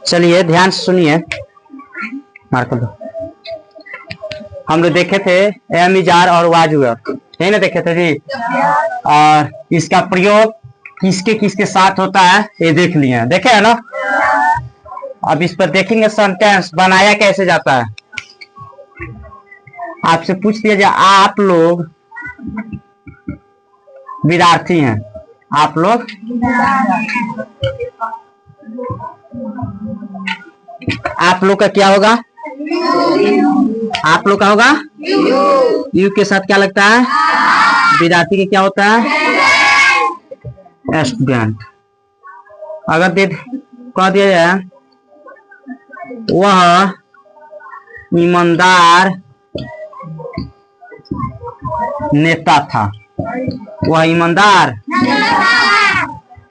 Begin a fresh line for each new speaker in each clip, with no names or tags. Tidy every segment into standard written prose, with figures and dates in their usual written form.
चलिए ध्यान से सुनिए। मार्क दो। हम लोग देखे थे एमिजार और वाजुअर, यही ना देखे थे जी। और इसका प्रयोग किसके किसके साथ होता है ये देख लिए, देखे है ना। अब इस पर देखेंगे सेंटेंस बनाया कैसे जाता है। आपसे पूछ दिया जाए आप लोग विद्यार्थी हैं, आप लोग आप लोग का क्या होगा, आप लोग का होगा यू के साथ क्या लगता है, विद्यार्थी के क्या होता है स्टूडेंट। अगर कह दिया जाए वह ईमानदार नेता था, वह ईमानदार,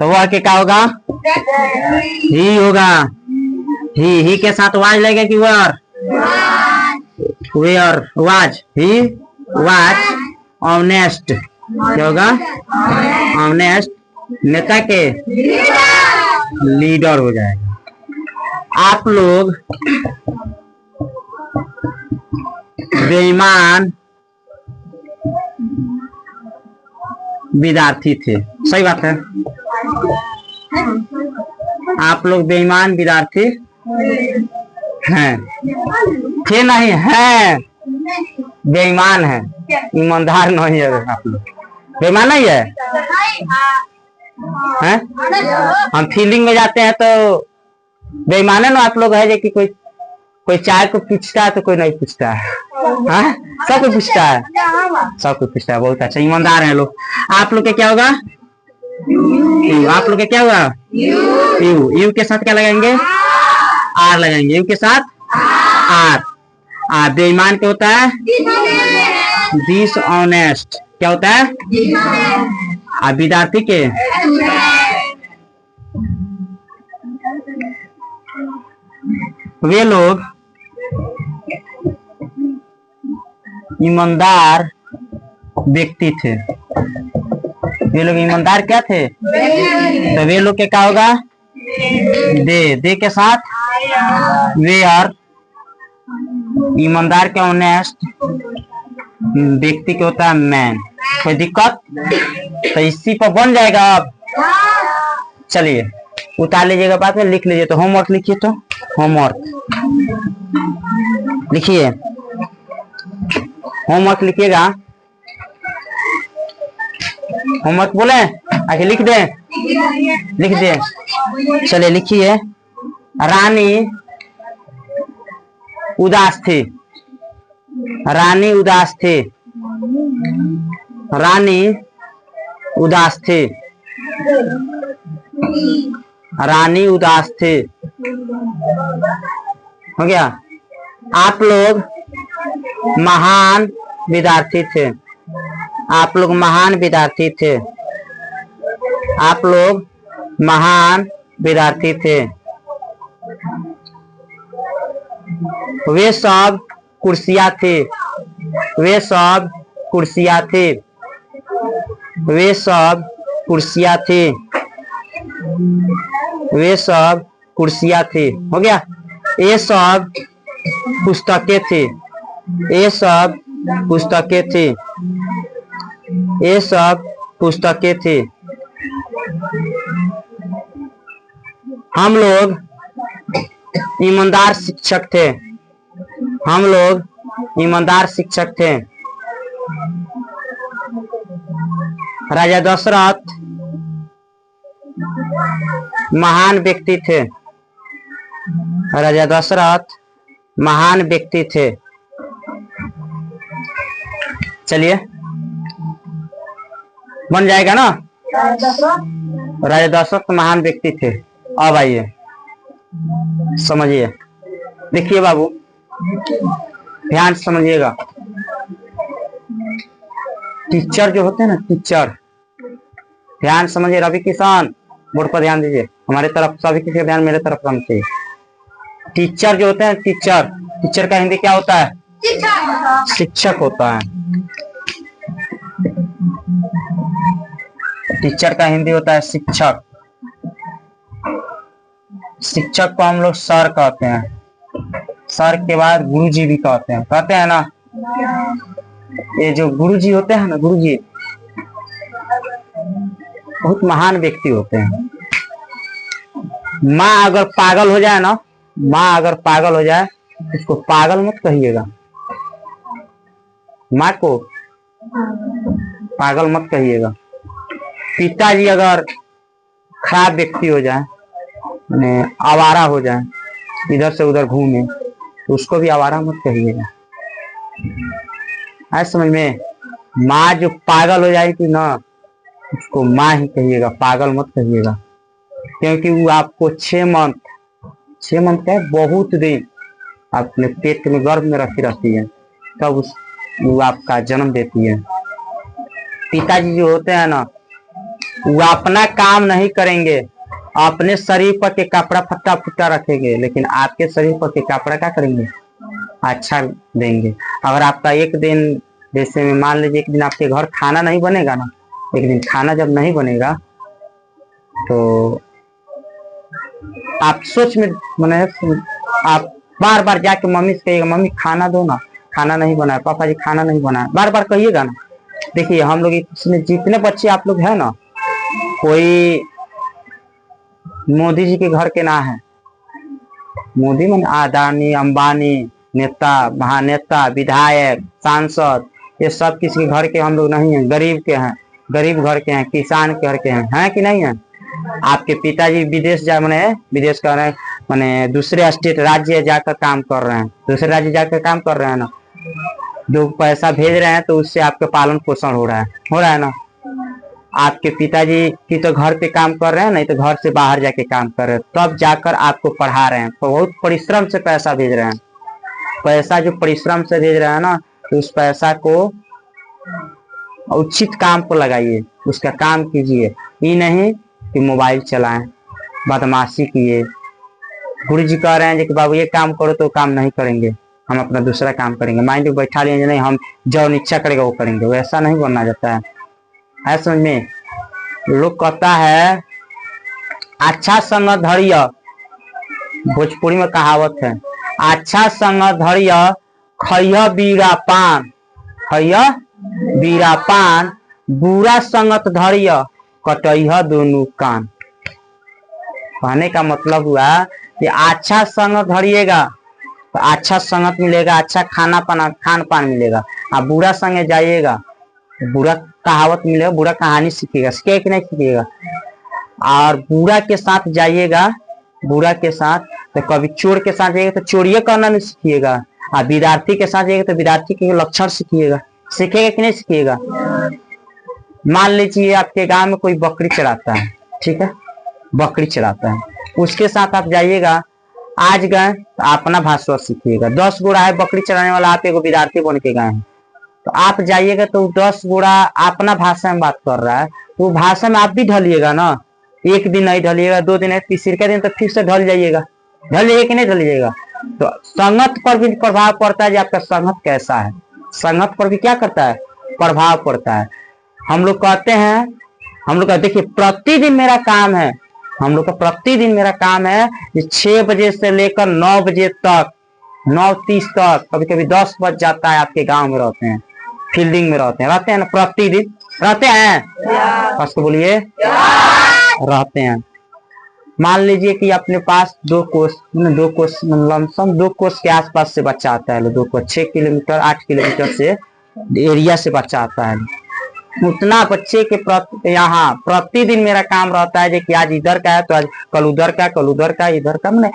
तो वह के क्या होगा, ही होगा। ही के साथ वाज लगेगा कि where, where was, he was honest, क्या होगा ऑनेस्ट, नेता के लीडर हो जाएगा। आप लोग बेईमान विद्यार्थी थे, सही बात है। आप लोग बेईमान विद्यार्थी हैं, थे नहीं हैं, बेईमान है, ईमानदार नहीं है। आप लोग बेईमान नहीं है, हैं? हम फील्डिंग में जाते हैं तो बेईमान है ना आप लोग, है कि कोई चाय को पूछता है तो कोई नहीं पूछता है, सब कोई पूछता है, सब कोई पूछता है। बहुत अच्छा, ईमानदार है लोग। आप लोग के क्या होगा, यू। आप लोग के क्या होगा यू। यू के साथ क्या लगाएंगे, आर लगाएंगे, यू के साथ आर। बेईमान क्या होता है, डिसऑनेस्ट, क्या होता है विद्यार्थी के वे लोग ईमानदार व्यक्ति थे, वे लोग ईमानदार क्या थे, तो वे लोग के क्या होगा, दे के साथ वे, और ईमानदार के ऑनेस्ट व्यक्ति के होता है मैन। कोई दिक्कत, तो इसी पर बन जाएगा। अब चलिए उतार लीजिएगा, बाद में लिख लीजिए। तो होमवर्क लिखिए, तो होमवर्क लिखिए, होमवर्क लिखिएगा। होमवर्क बोले आगे लिख दे, लिख दे। चलिए लिखिए, रानी उदास थी, रानी उदास थी, रानी उदास थी, रानी उदास थी, हो गया। आप लोग महान विद्यार्थी थे, आप लोग महान विद्यार्थी थे, आप लोग महान विद्यार्थी थे। वे सब कुर्सियां थी, वे सब कुर्सियां थी, वे सब कुर्सियां थी, वे सब कुर्सियां थी, हो गया। ये सब पुस्तकें थी, ये सब पुस्तकें थी, ये सब पुस्तकें थी। हम लोग ईमानदार शिक्षक थे, हम लोग ईमानदार शिक्षक थे। राजा दशरथ महान व्यक्ति थे, राजा दशरथ महान व्यक्ति थे। चलिए बन जाएगा ना, राजा दशरथ महान व्यक्ति थे। अब आइए समझिए, देखिए बाबू ध्यान से समझिएगा। टीचर जो होते हैं ना, टीचर, ध्यान समझिए। रवि किसान बोर्ड पर ध्यान दीजिए, हमारे तरफ सभी किसी का ध्यान मेरे तरफ रखना चाहिए। टीचर जो होते हैं, टीचर, टीचर का हिंदी क्या होता है, शिक्षक होता है। टीचर का हिंदी होता है शिक्षक। शिक्षक को हम लोग सर कहते हैं। सर के बाद गुरुजी भी कहते हैं ना। ये जो गुरुजी होते हैं ना, गुरुजी बहुत महान व्यक्ति होते हैं। माँ अगर पागल हो जाए ना, माँ अगर पागल हो जाए उसको पागल मत कहिएगा। माँ को पागल मत कहिएगा। पिताजी अगर खराब व्यक्ति हो जाए, आवारा हो जाए, इधर से उधर घूमे, तो उसको भी आवारा मत कहिएगा। है समझ में? माँ जो पागल हो जाएगी ना, उसको माँ ही कहिएगा, पागल मत कहिएगा। क्योंकि वो आपको 6 मंथ का बहुत दिन अपने पेट में गर्भ में रखी रहती है, तब वो आपका जन्म देती है। पिताजी जो होते हैं ना, वो अपना काम नहीं करेंगे, अपने शरीर पर के कपड़ा फट्टा फुट्टा रखेंगे, लेकिन आपके शरीर पर के कपड़ा क्या करेंगे? अच्छा देंगे। अगर आपका एक दिन, जैसे में मान लीजिए एक दिन आपके घर खाना नहीं बनेगा ना, एक दिन खाना जब नहीं बनेगा तो आप सोच में मैंने आप बार बार जाके मम्मी से कहिएगा, मम्मी खाना दो ना, खाना नहीं बना है, पापा जी खाना नहीं बना है, बार बार कहिएगा ना। देखिए हम लोग इसमें जितने बच्चे आप लोग है ना, कोई मोदी जी के घर के ना है। मोदी मन अदानी, अंबानी, नेता, महानेता, विधायक, सांसद, ये सब किसी के घर के हम लोग नहीं हैं। गरीब के हैं, गरीब घर के हैं, किसान के घर के हैं कि नहीं है? आपके पिताजी विदेश जा मैंने विदेश कर रहे हैं, मैंने दूसरे स्टेट राज्य जाकर काम कर रहे हैं, दूसरे राज्य जाकर काम कर रहे हैं ना, 2 पैसा भेज रहे हैं, तो उससे आपका पालन पोषण हो रहा है ना। आपके पिताजी की तो घर पे काम कर रहे हैं, नहीं तो घर से बाहर जाके काम कर रहे हैं, तब जाकर आपको पढ़ा रहे हैं, तो बहुत परिश्रम से पैसा भेज रहे हैं। पैसा जो परिश्रम से भेज रहे हैं ना, तो उस पैसा को उचित काम को लगाइए, उसका काम कीजिए। ये नहीं कि मोबाइल चलाएं, बदमाशी किए। गुरुजी कह रहे हैं कि बाबू ये काम करो, तो काम नहीं करेंगे, हम अपना दूसरा काम करेंगे, माइंड में बैठा लिए नहीं, हम जो इच्छा करेगा वो करेंगे, वैसा नहीं बनना जाता है समझ में? लोग कहता है अच्छा संग धैर्य, भोजपुरी में कहावत है, अच्छा संग धैर्य खैया बीरा पान, खैया बीरा पान, बुरा संगत धैर्य कटैया दोनों कान। कहने का मतलब हुआ कि अच्छा संग धरिएगा तो अच्छा संगत मिलेगा, अच्छा खान पान मिलेगा। आप बुरा संग जाइएगा तो बुरा कहावत मिलेगा, बुरा कहानी सीखिएगा, सीखिएगा कि नहीं सीखिएगा? और बुरा के साथ जाइएगा, बुरा के साथ तो कभी चोर के साथ जाइएगा तो चोरिये करना नहीं सीखिएगा, और विद्यार्थी के साथ जाइएगा तो विद्यार्थी के लक्षण सीखिएगा। सीखेगा कि नहीं सीखिएगा? मान लीजिए आपके गांव में कोई बकरी चराता है, ठीक है, बकरी चराता है, उसके साथ आप जाइएगा, आज गए तो अपना भाषा सीखिएगा। 10 गोड़ा है बकरी चराने वाला, आप एक विद्यार्थी बन के गए हैं, तो आप जाइएगा तो 10 गोड़ा अपना भाषा में बात कर रहा है, तो भाषा में आप भी ढलिएगा ना। एक दिन नहीं ढलिएगा, 2 दिन है, तीसरे दिन तो फिर से ढल जाइएगा। ढल जाइए कि नहीं ढल जाइएगा? तो संगत पर भी प्रभाव पड़ता है, आपका संगत कैसा है, संगत पर भी क्या करता है, प्रभाव पड़ता है। हम लोग कहते हैं, हम लोग का देखिए प्रतिदिन मेरा काम है, हम लोग का प्रतिदिन मेरा काम है 6 बजे से लेकर 9 बजे तक, 9:30 तक, कभी कभी 10 बज जाता है। आपके गांव में रहते हैं, फील्डिंग में रहते हैं ना, प्रतिदिन रहते हैं, बस को बोलिए रहते हैं। मान लीजिए कि अपने पास 2 कोस लमसम 2 कोस के आसपास से बच्चा आता है, 2 कोस 6 किलोमीटर 8 किलोमीटर से एरिया से बच्चा आता है। उतना बच्चे के यहाँ प्रतिदिन मेरा काम रहता है कि आज इधर का है तो आज कल उधर का, कल उधर का, इधर का, मैंने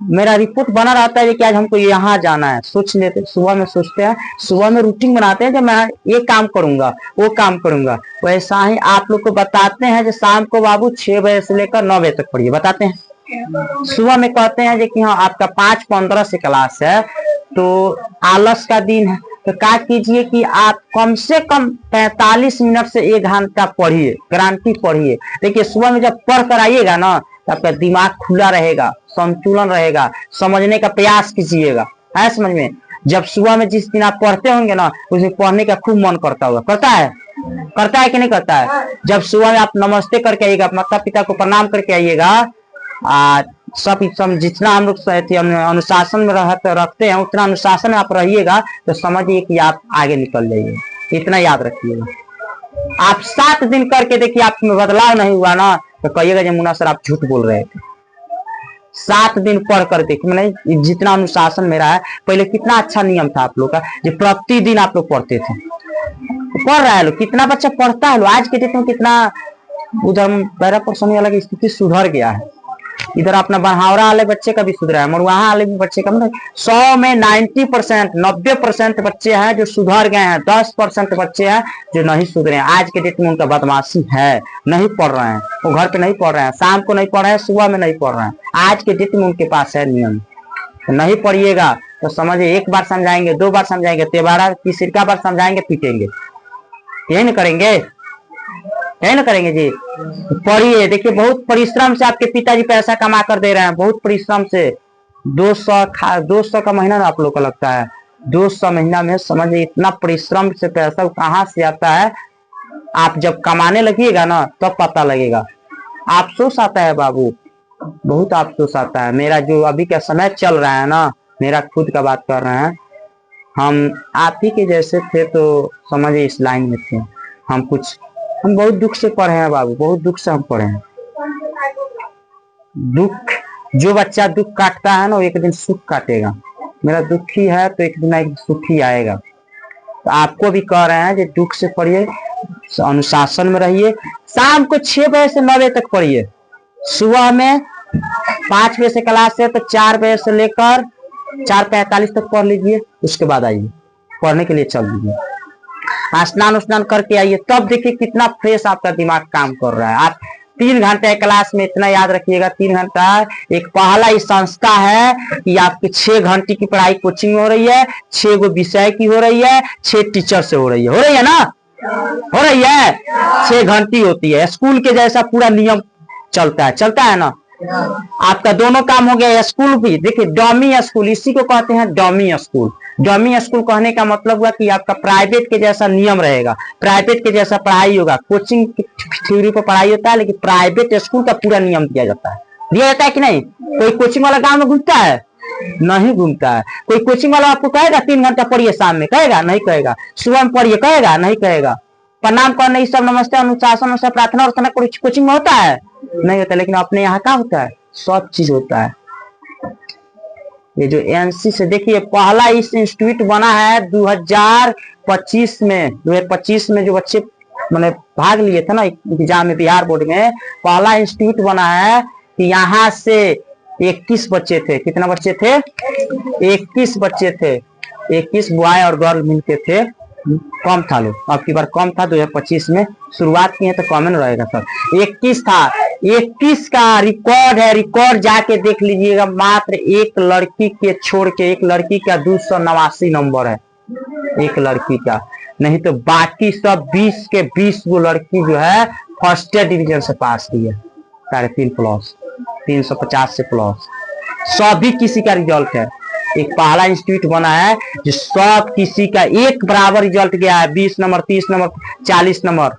मेरा रिपोर्ट बना रहता है कि आज हमको यहाँ जाना है। सोच लेते, सुबह में सोचते हैं, सुबह में रूटीन बनाते हैं कि मैं ये काम करूंगा, वो काम करूंगा। वैसा ही आप लोग को बताते हैं कि शाम को बाबू 6 बजे से लेकर 9 बजे तक पढ़िए, बताते हैं। सुबह में कहते हैं कि हाँ आपका 5:15 से क्लास है, तो आलस का दिन है, तो क्या कीजिए कि आप कम से कम 45 मिनट से 1 घंटा पढ़िए, गारंटी पढ़िए। देखिए सुबह में जब पढ़ कर आइएगा ना, तो आपका दिमाग खुला रहेगा, संतुलन रहेगा, समझने का प्रयास कीजिएगा, है समझ में? जब सुबह में जिस दिन आप पढ़ते होंगे ना, उस दिन पढ़ने का खूब मन करता होगा, करता है, करता है कि नहीं करता है? जब सुबह में आप नमस्ते करके आइएगा, माता पिता को प्रणाम करके आइएगा, सब जितना हम लोग अनुशासन में रखते हैं उतना अनुशासन में आप रहिएगा तो समझिए कि आप आगे निकल जाइए। इतना याद रखिएगा। आप 7 दिन करके देखिए आप में बदलाव नहीं हुआ ना तो कहिएगा जमुना सर आप झूठ बोल रहे थे। 7 दिन पढ़ कर देखिए, मैंने जितना अनुशासन मेरा है, पहले कितना अच्छा नियम था आप लोग का, जो प्रतिदिन आप लोग पढ़ते थे। पढ़ रहा है लोग, कितना बच्चा पढ़ता है लोग। आज के डेट में कितना उधर 12% वाला की स्थिति सुधर गया है। इधर अपना बहावरा वाले बच्चे का भी सुधरा है, मरुआहा वाले बच्चे का, मतलब 100 में 90% बच्चे हैं जो सुधर गए हैं। 10% बच्चे हैं जो नहीं सुधरे हैं। आज के डेट में उनका बदमाशी है, नहीं पढ़ रहे हैं, वो घर पे नहीं पढ़ रहे हैं, शाम को नहीं पढ़ रहे हैं, सुबह में नहीं पढ़ रहे हैं। आज के डेट में उनके पास है नियम। तो नहीं पढ़िएगा तो समझिए 1 बार समझाएंगे, 2 बार समझाएंगे, 13 बार समझाएंगे, पीटेंगे। यही ना करेंगे, यही ना करेंगे जी। पढ़िए, देखिए बहुत परिश्रम से आपके पिताजी पैसा कमा कर दे रहे हैं, बहुत परिश्रम से। 200 का महीना ना आप लोग को लगता है, 200 महीना में समझिए इतना परिश्रम से पैसा कहाँ से आता है। आप जब कमाने लगिएगा ना तब पता लगेगा। अफसोस आता है बाबू, बहुत अफसोस आता है। मेरा जो अभी का समय चल रहा है ना, मेरा खुद का बात कर रहे हैं, हम आप ही के जैसे थे तो समझिए इस लाइन में थे। हम बहुत दुख से पढ़े हैं बाबू, बहुत दुख से हम पढ़े हैं। दुख, जो बच्चा दुख काटता है ना वो एक दिन सुख काटेगा। मेरा दुख ही है तो एक दिन एक सुख ही आएगा। तो आपको भी कह रहे हैं कि दुख से पढ़िए, अनुशासन में रहिए। शाम को 6 बजे से 9 बजे तक पढ़िए। सुबह में 5 बजे से क्लास है तो 4 बजे से लेकर 4:45 तक पढ़ लीजिए। उसके बाद आइए, पढ़ने के लिए चल दीजिए। स्नान करके आइए, तब देखिए कितना फ्रेश आपका दिमाग काम कर रहा है। आप 3 घंटे क्लास में, इतना याद रखिएगा, 3 घंटा एक पहला ही संस्था है कि आपकी 6 घंटे की पढ़ाई कोचिंग हो रही है, 6 गो विषय की हो रही है, 6 टीचर से हो रही है ना, हो रही है। 6 घंटी होती है, स्कूल के जैसा पूरा नियम चलता है ना। आपका दोनों काम हो गया। स्कूल भी देखिए, डमी स्कूल, इसी को कहते हैं डमी स्कूल। डमी स्कूल कहने का मतलब हुआ कि आपका प्राइवेट के जैसा नियम रहेगा, प्राइवेट के जैसा पढ़ाई होगा। कोचिंग की थ्योरी पर पढ़ाई होता है, लेकिन प्राइवेट स्कूल का पूरा नियम दिया जाता है कि नहीं। कोई कोचिंग वाला गांव में घूमता है? नहीं घूमता है। कोई कोचिंग वाला आपको कहेगा 3 घंटा पढ़िए शाम में, कहेगा? नहीं कहेगा। सुबह में पढ़िए, कहेगा? नहीं कहेगा। प्रणाम करने ये सब, नमस्ते, अनुशासन, प्रार्थना कोचिंग में होता है? नहीं होता। लेकिन अपने यहाँ क्या होता है? सब चीज होता है। ये जो एनसी से देखिए, पहला इस इंस्टीट्यूट बना है 2025 में। 2025 में जो बच्चे मैंने भाग लिए थे ना एग्जाम में, बिहार बोर्ड में, पहला इंस्टीट्यूट बना है कि यहाँ से 21 बच्चे थे। कितना बच्चे थे? 21 बच्चे थे। 21 बॉय और गर्ल मिलके थे। कम था लोग, अब की बार कम था। 2025 में शुरुआत किए तो कॉमन रहेगा सर। 21 था। 21 का रिकॉर्ड है, रिकॉर्ड जाके देख लीजिएगा। मात्र एक लड़की के छोड़ के, एक लड़की का 289 नंबर है, एक लड़की का। नहीं तो बाकी सब 20 के 20 गो लड़की जो है फर्स्ट डिवीजन से पास की है, 3.5+, 350 से प्लस। सभी किसी का रिजल्ट है। एक पहला इंस्टीट्यूट बना है जो सब किसी का एक बराबर रिजल्ट गया है। 20 number, 30 number, 40 number,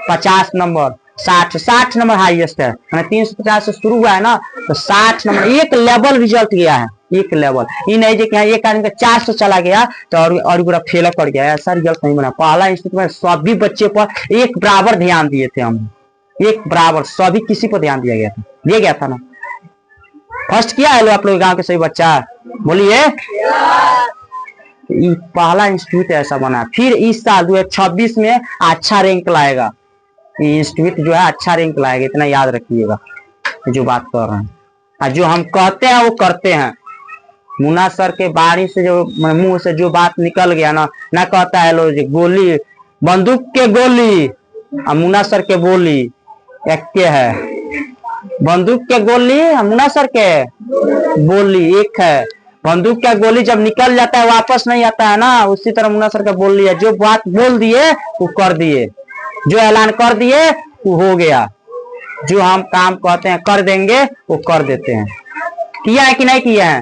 50 number, 60 number highest है। मैंने 350 से शुरू हुआ है ना, तो 60 नंबर एक लेवल रिजल्ट गया है, एक लेवल। ये नहीं जो कि एक आदमी का 400 चला गया तो और पूरा फेल कर गया, ऐसा रिजल्ट नहीं बना। पहला इंस्टीट्यूट में सभी बच्चे पर एक बराबर ध्यान दिए थे हम, एक बराबर सभी किसी पर ध्यान दिया गया था ना। फर्स्ट किया है लो आप लोग गांव के सभी बच्चा, बोलिए। पहला इंस्टीट्यूट ऐसा बना। फिर इस साल 2026 में अच्छा रैंक लाएगा ये इंस्टीट्यूट जो है, अच्छा रैंक लाएगा, इतना याद रखिएगा जो बात कर रहे हैं। और जो हम कहते हैं वो करते हैं। मुन्ना सर के बारी से जो मुंह से जो बात निकल गया ना कहता है लो जी गोली, बंदूक के गोली और मुन्ना सर के बोली एक के है। बंदूक के गोली मुन्ना सर के बोली एक है। बंदूक का गोली जब निकल जाता है वापस नहीं आता है ना, उसी तरह मुन्ना सर का बोल लिया। जो बात बोल दिए वो कर दिए, जो ऐलान कर दिए वो हो गया। जो हम काम कहते हैं कर देंगे वो कर देते हैं। किया है कि नहीं किया है?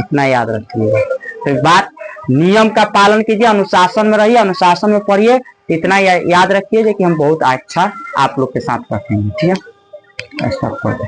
इतना याद रखिए। तो बात नियम का पालन कीजिए, अनुशासन में रहिए, अनुशासन में पढ़िए। इतना याद रखिए कि हम बहुत अच्छा आप लोग के साथ रखेंगे। ठीक है, स्टॉप कर दे।